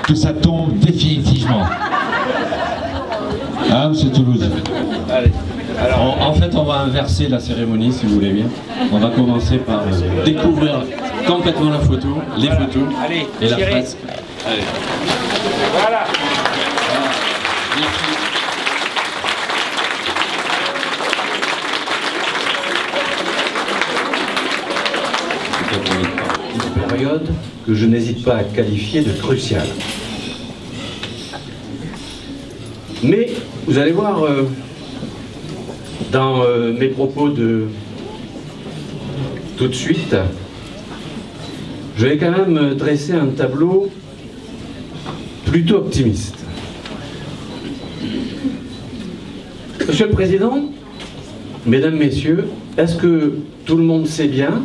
que ça tombe définitivement. Hein, monsieur Toulouse? Allez. Alors, en fait, on va inverser la cérémonie, si vous voulez bien. On va commencer par découvrir complètement la photo, les photos et la fresque. Allez. Voilà. Merci. Une période que je n'hésite pas à qualifier de cruciale. Mais vous allez voir dans mes propos de tout de suite, je vais quand même dresser un tableau plutôt optimiste. Monsieur le Président, Mesdames, Messieurs, est-ce que tout le monde sait bien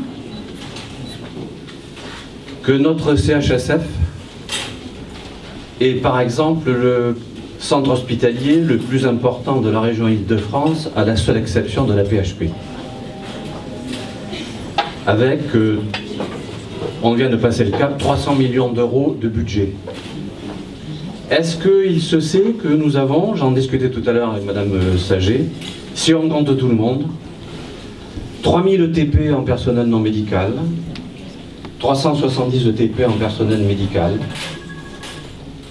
que notre CHSF est par exemple le centre hospitalier le plus important de la région Île-de-France, à la seule exception de la PHP. Avec, on vient de passer le cap, 300 millions d'euros de budget. Est-ce qu'il se sait que nous avons, j'en discutais tout à l'heure avec Madame Saget, si on compte tout le monde, 3000 ETP en personnel non médical, 370 ETP en personnel médical,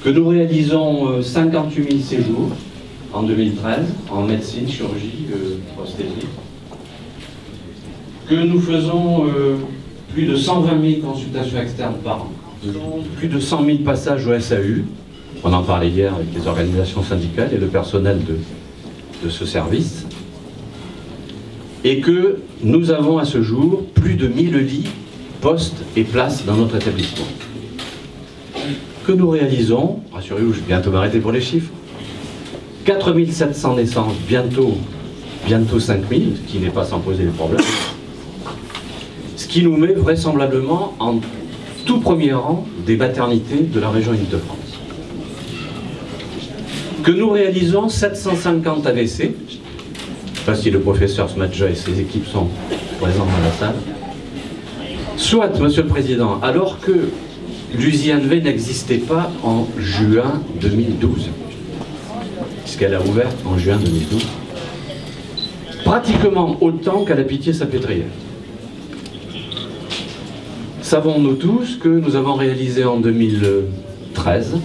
que nous réalisons 58 000 séjours en 2013 en médecine, chirurgie, prosthésie, que nous faisons plus de 120 000 consultations externes par an, plus de 100 000 passages au SAU, on en parlait hier avec les organisations syndicales et le personnel de ce service, et que nous avons à ce jour plus de 1000 lits, postes et places dans notre établissement. Que nous réalisons, rassurez-vous, je vais bientôt m'arrêter pour les chiffres, 4700 naissances, bientôt 5000, ce qui n'est pas sans poser des problèmes, ce qui nous met vraisemblablement en tout premier rang des maternités de la région Île-de-France. Que nous réalisons 750 AVC, je ne sais pas si le professeur Smadja et ses équipes sont présents dans la salle, soit, Monsieur le Président, alors que l'usine V n'existait pas en juin 2012, puisqu'elle a ouvert en juin 2012, pratiquement autant qu'à la Pitié-Salpêtrière. Savons-nous tous que nous avons réalisé en 2013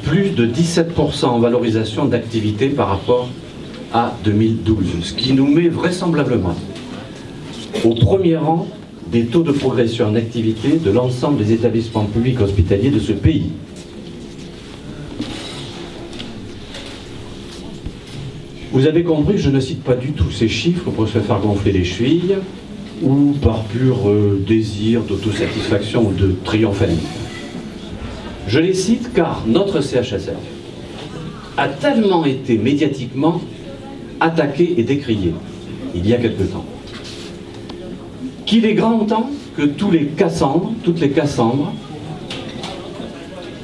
plus de 17% en valorisation d'activité par rapport à 2012, ce qui nous met vraisemblablement au premier rang des taux de progression en activité de l'ensemble des établissements publics hospitaliers de ce pays. Vous avez compris, je ne cite pas du tout ces chiffres pour se faire gonfler les chevilles ou par pur désir d'autosatisfaction ou de triomphalisme. Je les cite car notre CHSF a tellement été médiatiquement attaqué et décrié il y a quelque temps qu'il est grand temps que toutes les Cassandres,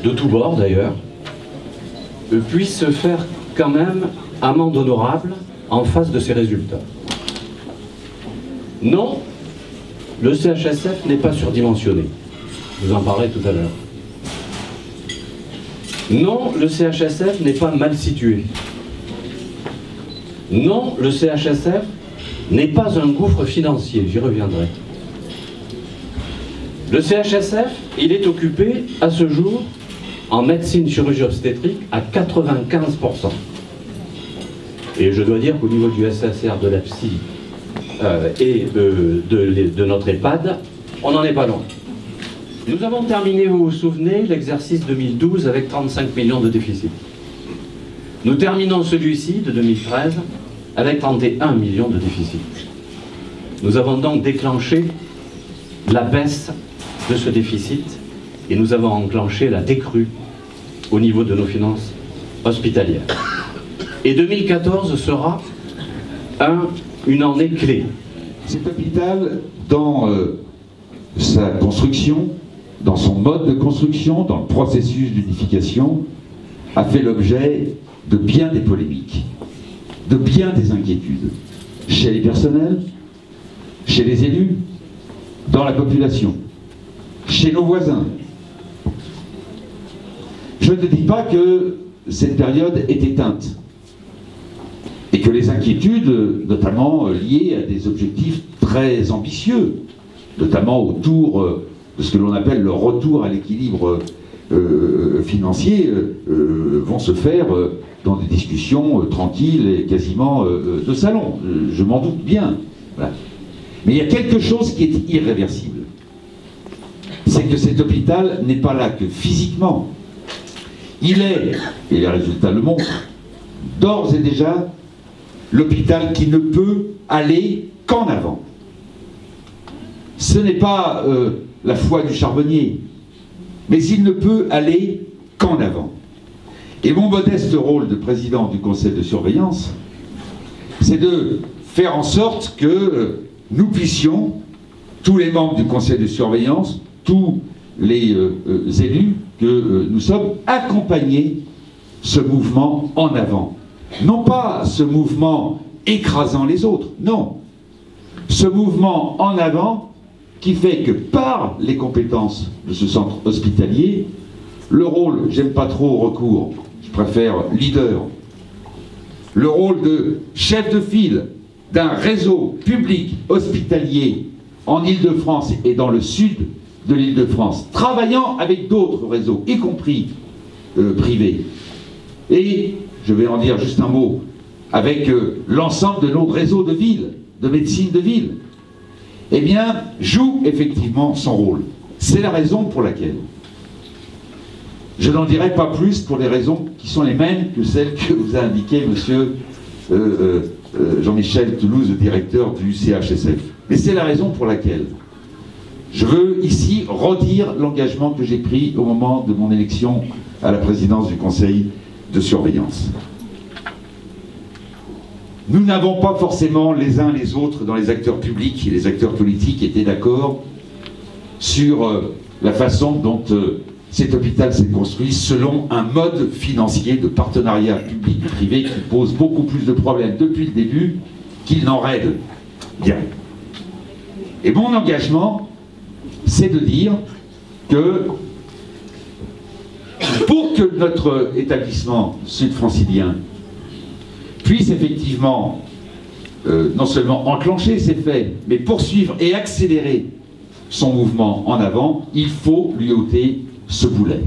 de tous bords d'ailleurs, puissent se faire quand même amende honorable en face de ces résultats. Non, le CHSF n'est pas surdimensionné. Vous en parlerez tout à l'heure. Non, le CHSF n'est pas mal situé. Non, le CHSF n'est pas un gouffre financier, j'y reviendrai. Le CHSF, il est occupé à ce jour en médecine chirurgie obstétrique à 95%. Et je dois dire qu'au niveau du SSR, de la psy et de notre EHPAD, on n'en est pas loin. Nous avons terminé, vous vous souvenez, l'exercice 2012 avec 35 millions de déficit. Nous terminons celui-ci de 2013 avec 31 millions de déficit. Nous avons donc déclenché la baisse de ce déficit et nous avons enclenché la décrue au niveau de nos finances hospitalières. Et 2014 sera une année clé. Cet hôpital, dans sa construction, dans son mode de construction, dans le processus d'unification, a fait l'objet de bien des polémiques, de bien des inquiétudes, chez les personnels, chez les élus, dans la population, chez nos voisins. Je ne dis pas que cette période est éteinte et que les inquiétudes, notamment liées à des objectifs très ambitieux, notamment autour de ce que l'on appelle le retour à l'équilibre financier, vont se faire dans des discussions tranquilles et quasiment de salon. Je m'en doute bien. Voilà. Mais il y a quelque chose qui est irréversible. C'est que cet hôpital n'est pas là que physiquement. Il est, et les résultats le montrent, d'ores et déjà l'hôpital qui ne peut aller qu'en avant. Ce n'est pas la foi du charbonnier, mais il ne peut aller qu'en avant. Et mon modeste rôle de président du conseil de surveillance, c'est de faire en sorte que nous puissions, tous les membres du conseil de surveillance, tous les élus que nous sommes, accompagner ce mouvement en avant. Non pas ce mouvement écrasant les autres, non. Ce mouvement en avant qui fait que par les compétences de ce centre hospitalier, le rôle, j'aime pas trop recours, je préfère leader, le rôle de chef de file d'un réseau public hospitalier en Île-de-France et dans le sud de l'Île-de-France, travaillant avec d'autres réseaux, y compris privés. Et, je vais en dire juste un mot, avec l'ensemble de nos réseaux de ville, de médecine de ville, eh bien, joue effectivement son rôle. C'est la raison pour laquelle je n'en dirai pas plus pour des raisons qui sont les mêmes que celles que vous a indiquées monsieur Jean-Michel Toulouse, le directeur du CHSF. Mais c'est la raison pour laquelle je veux ici redire l'engagement que j'ai pris au moment de mon élection à la présidence du conseil de surveillance. Nous n'avons pas forcément les uns les autres dans les acteurs publics et les acteurs politiques étaient d'accord sur la façon dont cet hôpital s'est construit selon un mode financier de partenariat public-privé qui pose beaucoup plus de problèmes depuis le début qu'il n'en règle. Bien. Et mon engagement, c'est de dire que pour que notre établissement sud-francilien puisse effectivement non seulement enclencher ses faits, mais poursuivre et accélérer son mouvement en avant, il faut lui ôter ce boulet.